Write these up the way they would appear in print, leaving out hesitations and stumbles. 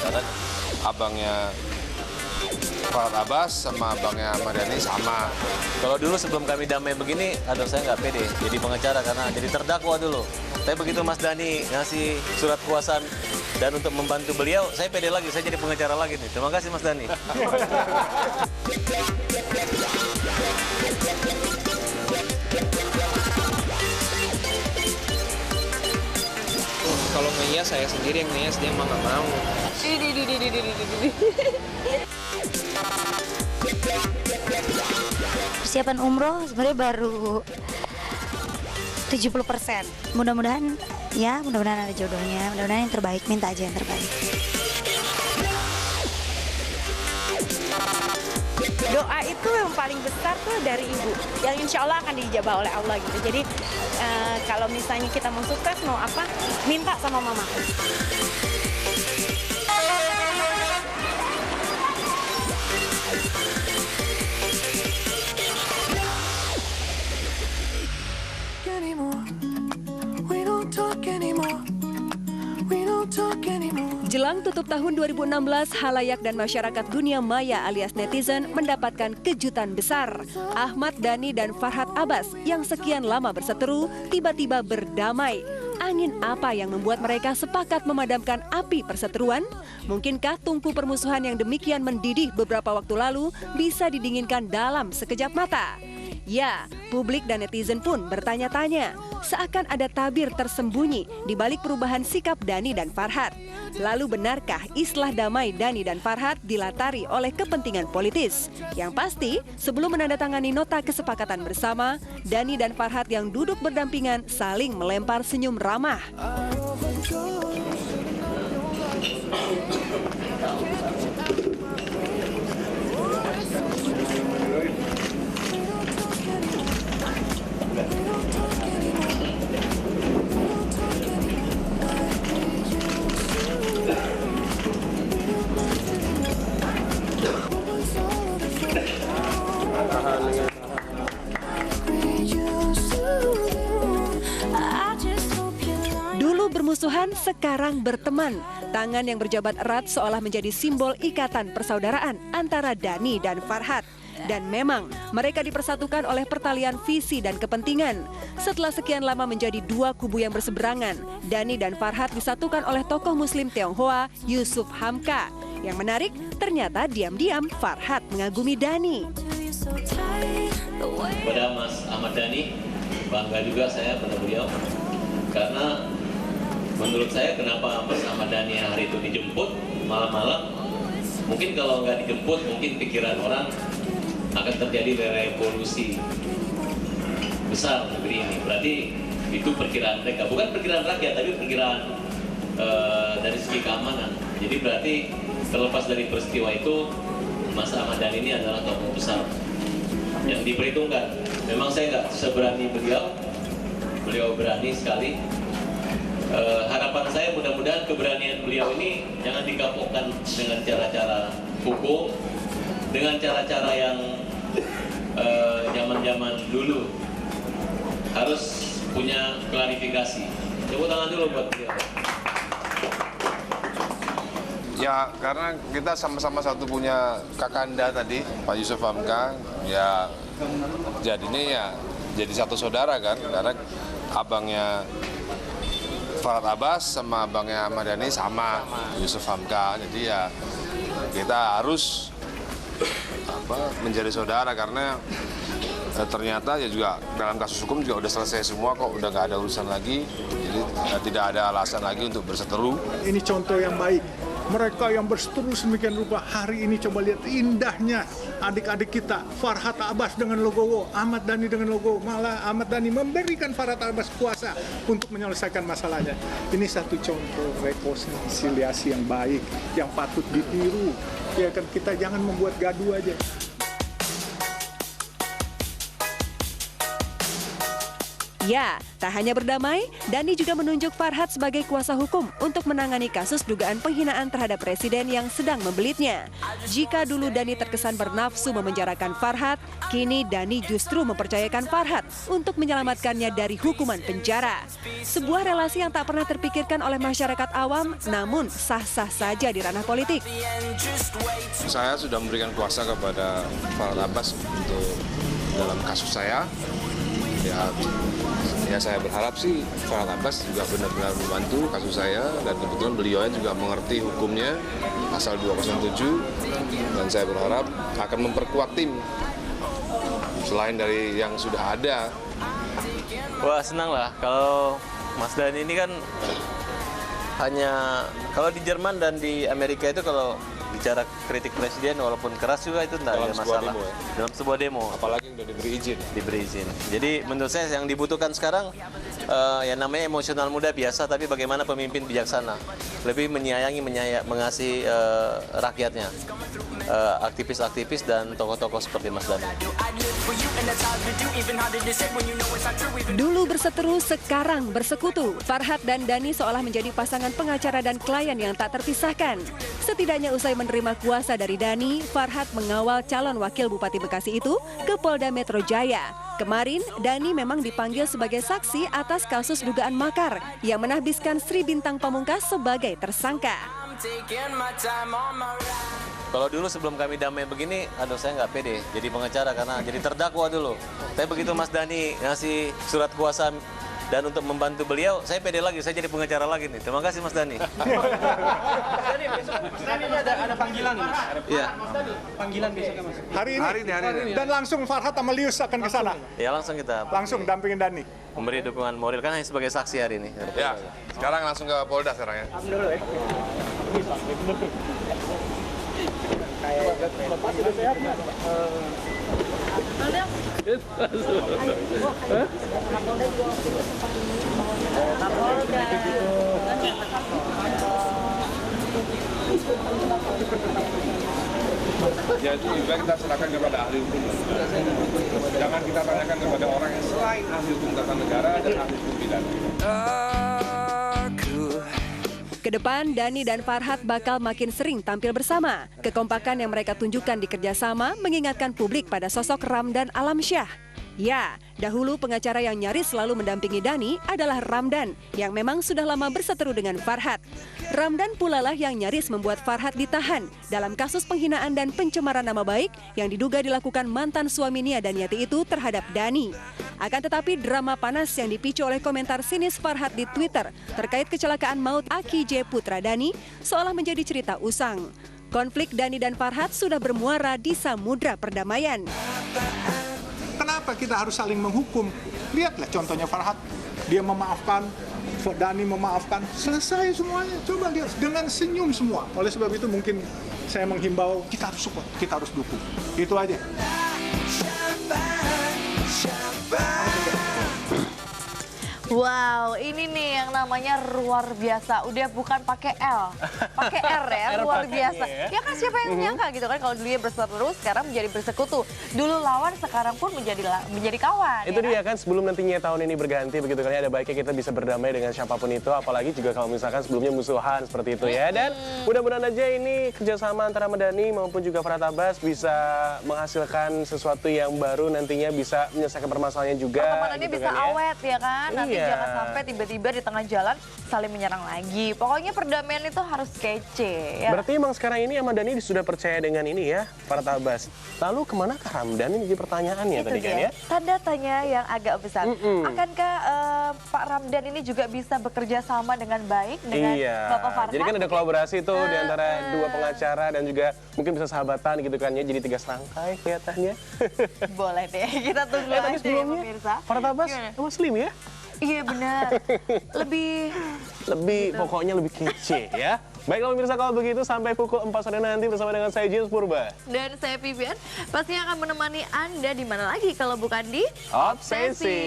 karena abangnya Farhad Abbas sama abangnya Ahmad Dhani sama. Kalau dulu sebelum kami damai begini, aduh saya nggak pede jadi pengacara karena jadi terdakwa dulu. Tapi begitu Mas Dhani ngasih surat kuasaan dan untuk membantu beliau, saya pede lagi, saya jadi pengacara lagi nih. Terima kasih Mas Dhani. Kalau ngehias saya sendiri yang ngehias, dia mah nggak mau. Persiapan umroh sebenarnya baru 70%. Mudah-mudahan ada jodohnya, mudah-mudahan yang terbaik, minta aja yang terbaik. Doa itu yang paling besar tuh dari ibu, yang insya Allah akan dijabah oleh Allah gitu. Jadi kalau misalnya kita mau sukses, mau apa, minta sama mamaku. Jelang tutup tahun 2016, halayak dan masyarakat dunia maya alias netizen mendapatkan kejutan besar. Ahmad Dhani dan Farhad Abbas yang sekian lama berseteru tiba-tiba berdamai. Angin apa yang membuat mereka sepakat memadamkan api perseteruan? Mungkinkah tungku permusuhan yang demikian mendidih beberapa waktu lalu bisa didinginkan dalam sekejap mata? Ya, publik dan netizen pun bertanya-tanya. Seakan ada tabir tersembunyi di balik perubahan sikap Dhani dan Farhad. Lalu benarkah islah damai Dhani dan Farhad dilatari oleh kepentingan politis? Yang pasti, sebelum menandatangani nota kesepakatan bersama, Dhani dan Farhad yang duduk berdampingan saling melempar senyum ramah. Dulu bermusuhan, sekarang berteman. Tangan yang berjabat erat seolah menjadi simbol ikatan persaudaraan antara Dhani dan Farhad. Dan memang mereka dipersatukan oleh pertalian visi dan kepentingan. Setelah sekian lama menjadi dua kubu yang berseberangan, Dhani dan Farhad disatukan oleh tokoh Muslim Tionghoa Yusuf Hamka. Yang menarik, ternyata diam-diam Farhad mengagumi Dhani. Kepada Mas Ahmad Dhani, bangga juga saya pada beliau. Karena menurut saya kenapa Mas Ahmad Dhani hari itu dijemput malam-malam, mungkin kalau nggak dijemput, mungkin pikiran orang akan terjadi revolusi besar negeri ini. Berarti itu perkiraan mereka, bukan perkiraan rakyat, tapi perkiraan dari segi keamanan. Jadi berarti terlepas dari peristiwa itu, Mas Ahmad Dhani ini adalah tokoh besar yang diperhitungkan. Memang saya nggak seberani beliau berani sekali. Harapan saya mudah-mudahan keberanian beliau ini jangan dikapokkan dengan cara-cara hukum, dengan cara-cara yang zaman-zaman dulu. Harus punya klarifikasi. Tepuk tangan dulu buat beliau. Ya, karena kita sama-sama satu punya kakanda tadi, Pak Yusuf Hamka, ya jadinya ya jadi satu saudara kan, karena abangnya Farhad Abbas sama abangnya Ahmad Dhani sama Yusuf Hamka. Jadi ya kita harus menjadi saudara karena ternyata ya juga dalam kasus hukum juga udah selesai semua kok, udah nggak ada urusan lagi. Jadi tidak ada alasan lagi untuk berseteru. Ini contoh yang baik. Mereka yang berseteru sedemikian rupa, hari ini coba lihat indahnya adik-adik kita. Farhad Abbas dengan logowo, Ahmad Dhani dengan logowo. Malah Ahmad Dhani memberikan Farhad Abbas kuasa untuk menyelesaikan masalahnya. Ini satu contoh rekonsiliasi yang baik, yang patut ditiru. Ya kan, kita jangan membuat gaduh aja. Ya, tak hanya berdamai, Dani juga menunjuk Farhad sebagai kuasa hukum untuk menangani kasus dugaan penghinaan terhadap presiden yang sedang membelitnya. Jika dulu Dani terkesan bernafsu memenjarakan Farhad, kini Dani justru mempercayakan Farhad untuk menyelamatkannya dari hukuman penjara. Sebuah relasi yang tak pernah terpikirkan oleh masyarakat awam, namun sah-sah saja di ranah politik. Saya sudah memberikan kuasa kepada Farhad Abbas untuk dalam kasus saya. Ya saya berharap sih Farhad Abbas juga benar-benar membantu kasus saya, dan kebetulan beliau juga mengerti hukumnya pasal 207, dan saya berharap akan memperkuat tim selain dari yang sudah ada. Wah, senang lah kalau Mas Dani ini kan hanya kalau di Jerman dan di Amerika itu kalau bicara kritik presiden walaupun keras juga itu tidak ada masalah demo, ya? dalam sebuah demo, Apalagi udah diberi izin. Jadi menurut saya yang dibutuhkan sekarang yang namanya emosional muda biasa, tapi bagaimana pemimpin bijaksana lebih menyayangi, mengasihi rakyatnya, aktivis-aktivis dan tokoh-tokoh seperti Mas Dani. Dulu berseteru, sekarang bersekutu. Farhad dan Dani seolah menjadi pasangan pengacara dan klien yang tak terpisahkan. Setidaknya usai menerima kuasa dari Dani, Farhad mengawal calon wakil Bupati Bekasi itu ke Polda Metro Jaya. Kemarin, Dani memang dipanggil sebagai saksi atas kasus dugaan makar yang menahbiskan Sri Bintang Pamungkas sebagai tersangka. Kalau dulu sebelum kami damai begini, aduh saya nggak pede jadi pengacara karena jadi terdakwa dulu. Tapi begitu Mas Dani ngasih surat kuasa dan untuk membantu beliau, saya pede lagi, saya jadi pengacara lagi nih. Terima kasih Mas Dani. Dani, besok Dani ini ada panggilan nih, Mas. Iya. Panggilan besoknya, Mas. Hari ini. Dan langsung Farhad sama Lius akan ke sana. Ya langsung kita Langsung dampingin Dani. memberi dukungan moral kan hanya sebagai saksi hari ini. Ya, sekarang langsung ke Polda sekarang ya. Jadi juga kita serahkan kepada ahli hukum. Jangan kita tanyakan kepada orang yang selain ahli hukum tata negara dan ahli hukum pidana. Kedepan, Dani dan Farhad bakal makin sering tampil bersama. Kekompakan yang mereka tunjukkan di kerjasama mengingatkan publik pada sosok Ramdan Alamsyah. Ya, dahulu pengacara yang nyaris selalu mendampingi Dani adalah Ramdan, yang memang sudah lama berseteru dengan Farhad. Ramdan pula lah yang nyaris membuat Farhad ditahan dalam kasus penghinaan dan pencemaran nama baik yang diduga dilakukan mantan suami Nia Daniati itu terhadap Dani. Akan tetapi drama panas yang dipicu oleh komentar sinis Farhad di Twitter terkait kecelakaan maut Aki J. Putra Dani seolah menjadi cerita usang. Konflik Dani dan Farhad sudah bermuara di samudra perdamaian. Kenapa kita harus saling menghukum? Lihatlah contohnya Farhad. Dia memaafkan, Dani memaafkan, selesai semuanya. Coba lihat, dengan senyum semua. Oleh sebab itu mungkin saya menghimbau, kita harus support, kita harus dukung. Itu aja. Wow, ini nih yang namanya luar biasa. Udah bukan pakai L, pakai R ya, luar biasa. Ya kan siapa yang nyangka gitu kan kalau dulunya berseteru, sekarang menjadi bersekutu. Dulu lawan, sekarang pun menjadi kawan. Itu ya dia kan sebelum nantinya tahun ini berganti begitu kan, ada baiknya kita bisa berdamai dengan siapapun itu, apalagi juga kalau misalkan sebelumnya musuhan seperti itu ya. Dan mudah-mudahan aja ini kerjasama antara Dani maupun juga Farhad Abbas bisa menghasilkan sesuatu yang baru, nantinya bisa menyelesaikan permasalahannya juga. Pertemanannya gitu bisa kan, ya. awet ya kan, nanti Iya. jangan sampai tiba-tiba di tengah jalan saling menyerang lagi. Pokoknya perdamaian itu harus kece ya. Berarti emang sekarang ini Ahmad Dhani sudah percaya dengan ini ya, Farhad Abbas. Lalu kemanakah Ramdan? Ini jadi pertanyaannya Itu tadi kan dia, ya. tanda tanya yang agak besar. Akankah Pak Ramdan ini juga bisa bekerja sama dengan baik dengan Bapak Farhad? Jadi kan ada kolaborasi tuh di antara dua pengacara dan juga mungkin bisa sahabatan gitu kan ya, jadi 3 serangkai kelihatannya. Boleh deh, kita tunggu aja Tapi ya sebelumnya pemirsa. Farhad Abbas Gimana? Muslim ya? Iya benar, lebih Pokoknya lebih kece ya. Baiklah pemirsa, kalau begitu sampai pukul 4 sore nanti bersama dengan saya James Purba. dan saya Vivian, pastinya akan menemani Anda di mana lagi kalau bukan di Obsesi.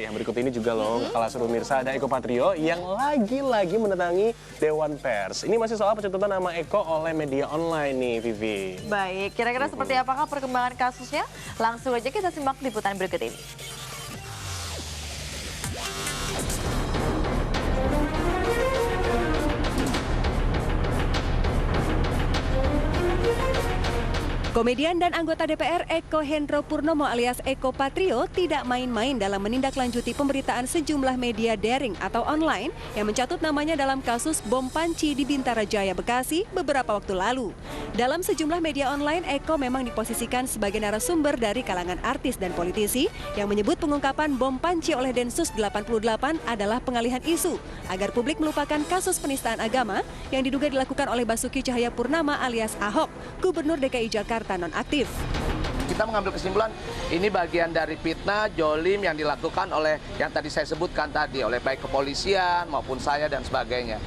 Yang berikut ini juga loh, kalau seru pemirsa, ada Eko Patrio yang lagi-lagi mendatangi Dewan Pers. Ini masih soal pencabutan nama Eko oleh media online nih, Vivi. Baik, kira-kira seperti apakah perkembangan kasusnya? Langsung aja kita simak liputan berikut ini. Komedian dan anggota DPR Eko Hendro Purnomo alias Eko Patrio tidak main-main dalam menindaklanjuti pemberitaan sejumlah media daring atau online yang mencatut namanya dalam kasus bom panci di Bintara Jaya, Bekasi beberapa waktu lalu. Dalam sejumlah media online, Eko memang diposisikan sebagai narasumber dari kalangan artis dan politisi yang menyebut pengungkapan bom panci oleh Densus 88 adalah pengalihan isu agar publik melupakan kasus penistaan agama yang diduga dilakukan oleh Basuki Cahayapurnama alias Ahok, Gubernur DKI Jakarta nonaktif. Kita mengambil kesimpulan ini bagian dari fitnah, jolim yang dilakukan oleh yang tadi saya sebutkan tadi oleh baik kepolisian maupun saya dan sebagainya.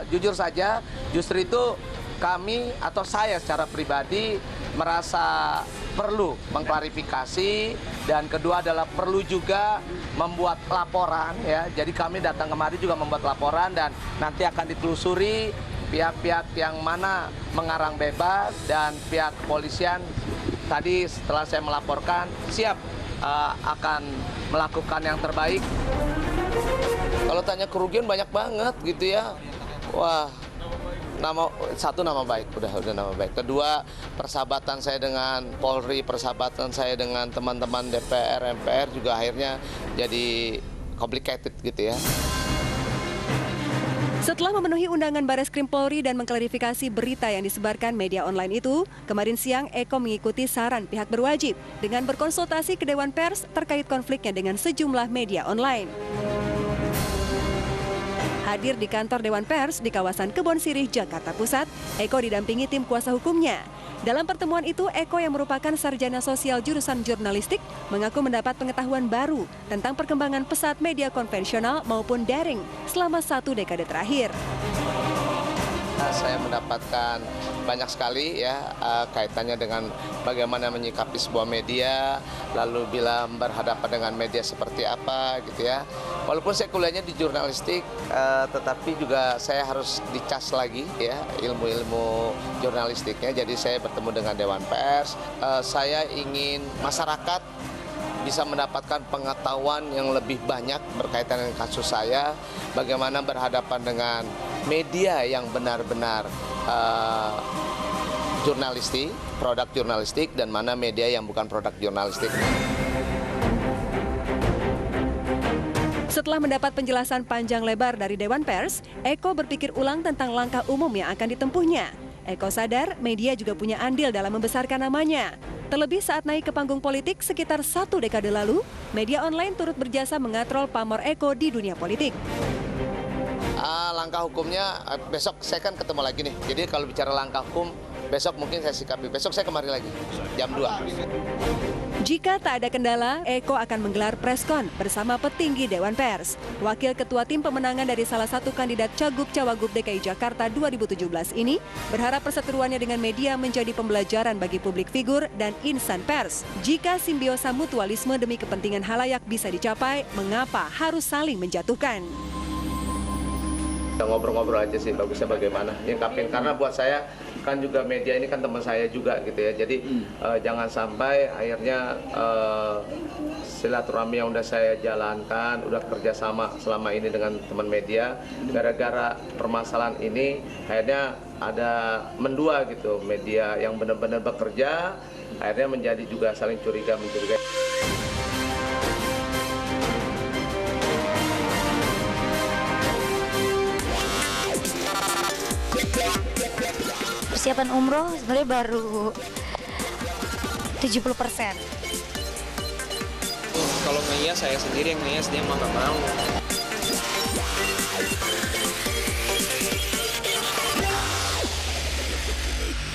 Jujur saja, justru itu kami atau saya secara pribadi merasa perlu mengklarifikasi dan kedua adalah perlu juga membuat laporan ya. Jadi kami datang kemari juga membuat laporan dan nanti akan ditelusuri pihak-pihak yang mana mengarang bebas dan pihak kepolisian tadi setelah saya melaporkan siap akan melakukan yang terbaik. Kalau tanya kerugian banyak banget gitu ya. Wah, satu nama baik, udah nama baik. Kedua, persahabatan saya dengan Polri, persahabatan saya dengan teman-teman DPR, MPR juga akhirnya jadi complicated gitu ya. Setelah memenuhi undangan Bareskrim Polri dan mengklarifikasi berita yang disebarkan media online itu, kemarin siang Eko mengikuti saran pihak berwajib dengan berkonsultasi ke Dewan Pers terkait konfliknya dengan sejumlah media online. Hadir di kantor Dewan Pers di kawasan Kebon Sirih, Jakarta Pusat, Eko didampingi tim kuasa hukumnya. Dalam pertemuan itu, Eko yang merupakan sarjana sosial jurusan jurnalistik mengaku mendapat pengetahuan baru tentang perkembangan pesat media konvensional maupun daring selama 1 dekade terakhir. Saya mendapatkan banyak sekali ya kaitannya dengan bagaimana menyikapi sebuah media, lalu bila berhadapan dengan media seperti apa gitu ya. Walaupun saya kuliahnya di jurnalistik, tetapi juga saya harus dicas lagi ya ilmu-ilmu jurnalistiknya. Jadi saya bertemu dengan Dewan Pers. Saya ingin masyarakat bisa mendapatkan pengetahuan yang lebih banyak berkaitan dengan kasus saya, bagaimana berhadapan dengan media yang benar-benar jurnalistik, produk jurnalistik, dan mana media yang bukan produk jurnalistik. Setelah mendapat penjelasan panjang lebar dari Dewan Pers, Eko berpikir ulang tentang langkah umum yang akan ditempuhnya. Eko sadar media juga punya andil dalam membesarkan namanya. Terlebih saat naik ke panggung politik sekitar 1 dekade lalu, media online turut berjasa mengatrol pamor Eko di dunia politik. Langkah hukumnya besok saya kan ketemu lagi nih. Jadi kalau bicara langkah hukum, besok mungkin saya sikapi. Besok saya kemari lagi, jam 2. Jika tak ada kendala, Eko akan menggelar preskon bersama petinggi Dewan Pers. Wakil Ketua Tim Pemenangan dari salah satu kandidat Cagup-Cawagup DKI Jakarta 2017 ini berharap perseteruannya dengan media menjadi pembelajaran bagi publik figur dan insan pers. Jika simbiosa mutualisme demi kepentingan halayak bisa dicapai, mengapa harus saling menjatuhkan? Ngobrol-ngobrol aja sih, bagusnya bagaimana nyingkapin, karena buat saya kan juga media ini kan teman saya juga gitu ya, jadi jangan sampai akhirnya silaturahmi yang udah saya jalankan, udah kerjasama selama ini dengan teman media, gara-gara permasalahan ini akhirnya ada mendua gitu, media yang benar-benar bekerja akhirnya menjadi juga saling mencurigai. Persiapan umroh sebenarnya baru 70%. Kalau ngehias saya sendiri yang ngehias, dia mah nggak mau.